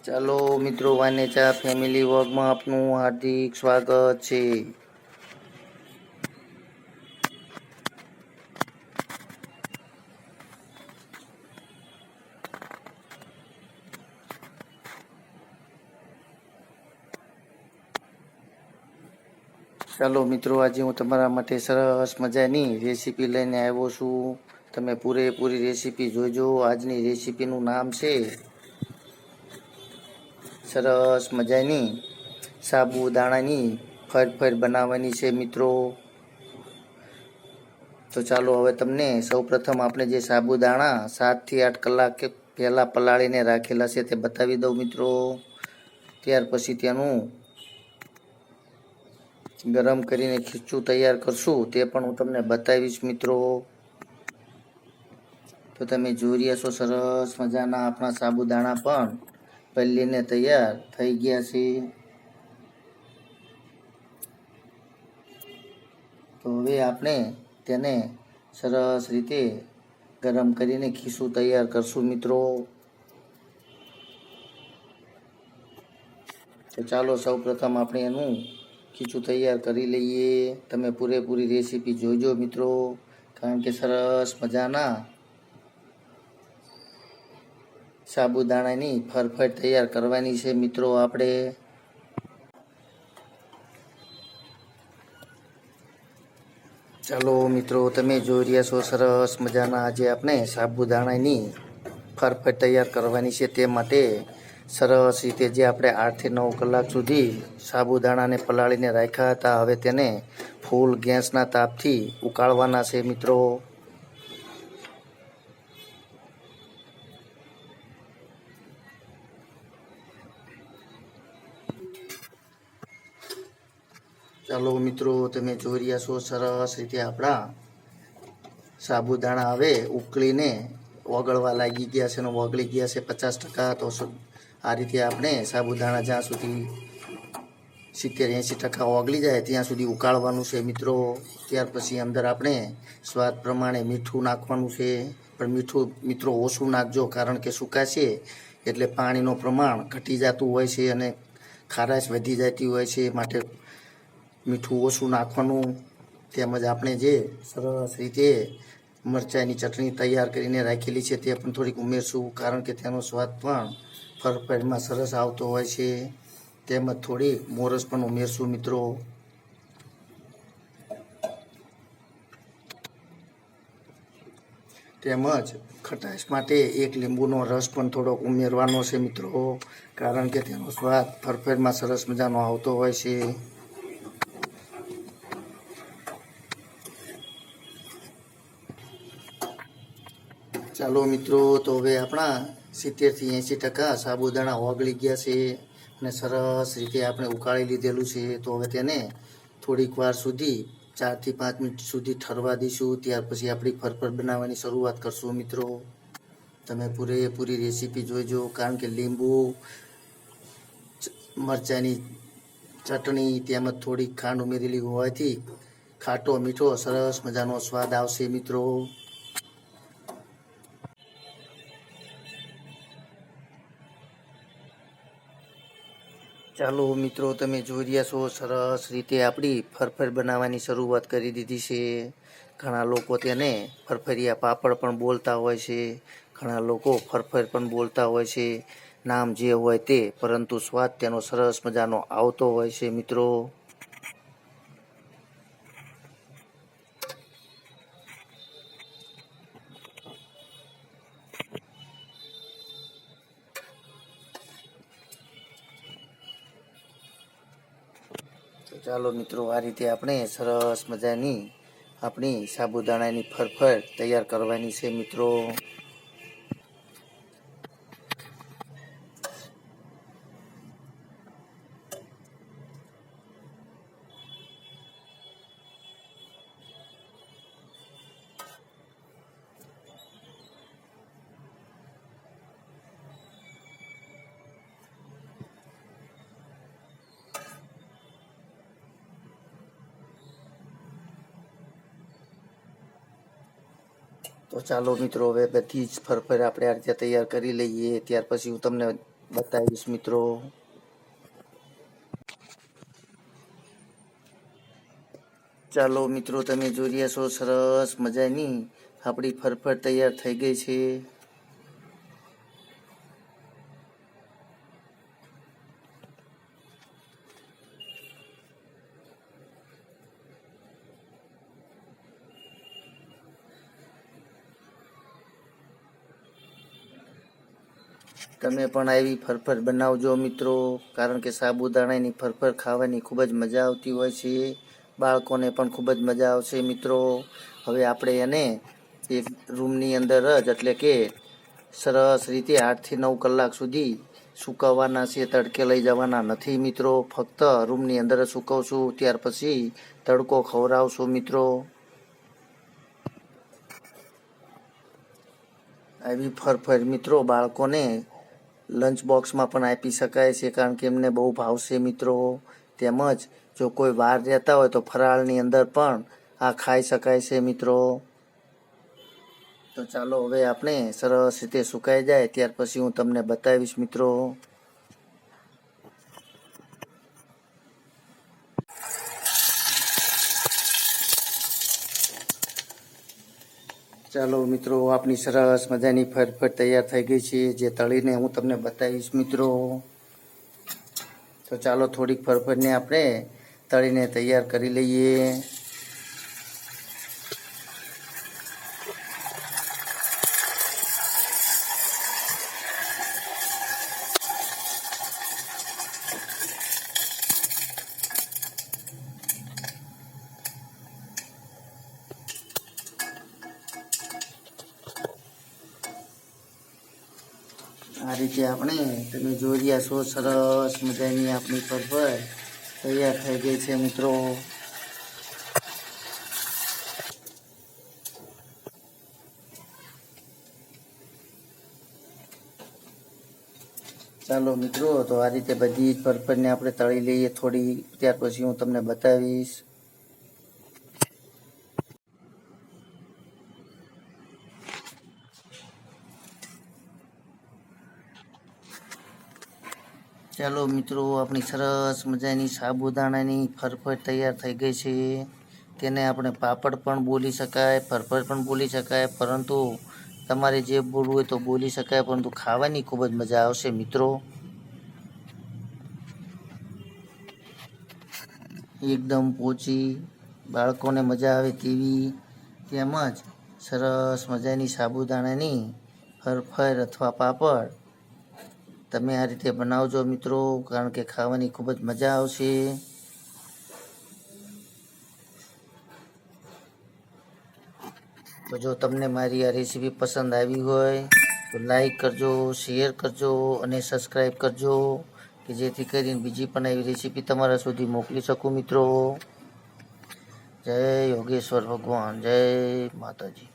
ચાલો મિત્રો, વાનેચા ફેમિલી વર્ગમાં આપનું હાર્દિક સ્વાગત છે. ચાલો મિત્રો, આજે હું તમારા માટે સરસ મજાની રેસીપી લઈને આવ્યો છું. તમે પૂરેપૂરી રેસીપી જોજો. આજની રેસીપીનું નામ છે સરસ મજાની સાબુદાણાની ફરફર બનાવવાની છે મિત્રો. તો ચાલો હવે તમને સૌપ્રથમ આપણે જે સાબુદાણા 7 થી 8 કલાક પહેલાં પલાળીને રાખેલા છે તે બતાવી દઉં મિત્રો. ત્યાર પછી તેનું ગરમ કરીને ખીચું તૈયાર કરશું તે પણ હું તમને બતાવીશ મિત્રો. તો તમે જોઈ રહ્યા છો સરસ મજાના આપણા સાબુદાણા પણ પલીને તૈયાર થઈ ગયા છે. તો હવે આપણે તેને સરસ રીતે ગરમ કરીને ખીસું તૈયાર કરશું મિત્રો. તો ચાલો સૌપ્રથમ આપણે એનું ખીચું તૈયાર કરી લઈએ. તમે પૂરેપૂરી રેસીપી જોઈજો મિત્રો, કારણ કે સરસ મજાના સાબુદાણાની ફરફર તૈયાર કરવાની છે મિત્રો આપણે. ચાલો મિત્રો, તમે જોઈ રહ્યા છો સરસ મજાના આજે આપણે સાબુદાણાની ફરફર તૈયાર કરવાની છે. તે માટે સરસ રીતે જે આપણે 8 થી 9 કલાક સુધી સાબુદાણાને પલાળીને રાખ્યા હતા, હવે તેને ફૂલ ગેસના તાપથી ઉકાળવાના છે મિત્રો. ચાલો મિત્રો, તમે જોઈ રહ્યા છો સરસ રીતે આપણા સાબુદાણા હવે ઉકળીને ઓગળવા લાગી ગયા છે અને ઓગળી ગયા છે 50%. તો આ રીતે આપણે સાબુદાણા જ્યાં સુધી 70-80% ઓગળી જાય ત્યાં સુધી ઉકાળવાનું છે મિત્રો. ત્યાર પછી અંદર આપણે સ્વાદ પ્રમાણે મીઠું નાખવાનું છે, પણ મીઠું મિત્રો ઓછું નાખજો, કારણ કે સુકાશે એટલે પાણીનું પ્રમાણ ઘટી જતું હોય છે અને ખારાશ વધી જતી હોય છે, માટે મીઠું ઓછું નાખવાનું. તેમજ આપણે જે સરસ રીતે મરચાંની ચટણી તૈયાર કરીને રાખેલી છે તે પણ થોડીક ઉમેરશું, કારણ કે તેનો સ્વાદ પણ ફરફરમાં સરસ આવતો હોય છે. તેમજ થોડી મોરસ પણ ઉમેરશું મિત્રો. તેમજ ખટાશ માટે એક લીંબુનો રસ પણ થોડોક ઉમેરવાનો છે મિત્રો, કારણ કે તેનો સ્વાદ ફરફરમાં સરસ મજાનો આવતો હોય છે. ચાલો મિત્રો, તો હવે આપણા 70-80% સાબુદાણા ઓગળી ગયા છે અને સરસ રીતે આપણે ઉકાળી લીધેલું છે. તો હવે તેને થોડીક વાર સુધી 4 થી 5 મિનિટ સુધી ઠરવા દઈશું. ત્યાર પછી આપણી ફરફર બનાવવાની શરૂઆત કરશું મિત્રો. તમે પૂરેપૂરી રેસીપી જોઈજો, કારણ કે લીંબુ, મરચાંની ચટણી તેમજ થોડીક ખાંડ ઉમેરેલી હોવાથી ખાટો મીઠો સરસ મજાનો સ્વાદ આવશે મિત્રો. ચાલો મિત્રો, તમે જોઈ રહ્યા છો સરસ રીતે આપણી ફરફર બનાવવાની શરૂઆત કરી દીધી છે. ઘણા લોકો તેને ફરફરિયા પાપડ પણ બોલતા હોય છે, ઘણા લોકો ફરફર પણ બોલતા હોય છે, નામ જે હોય તે, પરંતુ સ્વાદ તેનો સરસ મજાનો આવતો હોય છે મિત્રો. ચાલો મિત્રો, આ રીતે આપણે સરસ મજાની આપણી સાબુદાણાની ફરફર તૈયાર કરવાની છે મિત્રો. તો ચાલો મિત્રો, હવે બધી જ ફરફર આપણે આ રીતે તૈયાર કરી લઈએ. ત્યાર પછી હું તમને બતાવીશ મિત્રો. ચાલો મિત્રો, તમે જોઈ રહ્યા છો સરસ મજાની આપણી ફરફર તૈયાર થઈ ગઈ છે. તમે પણ આવી ફરફર બનાવજો મિત્રો, કારણ કે સાબુદાણાની ફરફર ખાવાની ખૂબ જ મજા આવતી હોય છે. બાળકોને પણ ખૂબ જ મજા આવશે મિત્રો. હવે આપણે એને એક રૂમની અંદર જ, એટલે કે સરસ રીતે 8 થી 9 કલાક સુધી સુકવવાના છે. તડકે લઈ જવાના નથી મિત્રો, ફક્ત રૂમની અંદર જ સુકવશું. ત્યાર પછી તડકો ખવડાવશું મિત્રો. આવી ફરફર મિત્રો બાળકોને લંચ બોક્સમાં પણ આપી શકાય છે, કારણ કે એમને બહુ ભાવશે મિત્રો. તેમજ જો કોઈ વાર રહેતા હોય તો ફરાળની અંદર પણ આ ખાઈ શકાય છે મિત્રો. તો ચાલો હવે આપણે સરસ રીતે સુકાઈ જાય ત્યાર પછી હું તમને બતાવીશ મિત્રો. ચાલો મિત્રો, આપણી સરસ મજાની ફરફર તૈયાર થઈ ગઈ છે, જે તળીને હું તમને બતાવીશ મિત્રો. તો ચાલો થોડીક ફરફરને આપણે તળીને તૈયાર કરી લઈએ. આ રીતે આપણે, તમે જોઈ રહ્યા છો સરસ મજાની આપણી ફરફર તૈયાર થઈ ગઈ છે મિત્રો. ચાલો મિત્રો, તો આ રીતે બધી જ ફરફરને આપણે તળી લઈએ થોડી, ત્યાર પછી હું તમને બતાવીશ. ચાલો મિત્રો, આપણી સરસ મજાની સાબુદાણાની ફરફર તૈયાર થઈ ગઈ છે. તેને આપણે પાપડ પણ બોલી શકાય, ફરફર પણ બોલી શકાય, પરંતુ તમારે જે બોલવું હોય તો બોલી શકાય, પરંતુ ખાવાની ખૂબ જ મજા આવશે મિત્રો. એકદમ પોચી, બાળકોને મજા આવે તેવી, તેમજ સરસ મજાની સાબુદાણાની ફરફર અથવા પાપડ તમે આ રીતે બનાવજો મિત્રો, કારણ કે ખાવાની ખૂબ જ મજા આવશે. તો જો તમને મારી આ રેસીપી પસંદ આવી હોય તો લાઈક કરજો, શેર કરજો અને સબસ્ક્રાઈબ કરજો, કે જેથી કરીને બીજી પણ એવી રેસીપી તમારા સુધી મોકલી શકું મિત્રો. જય યોગેશ્વર ભગવાન, જય માતાજી.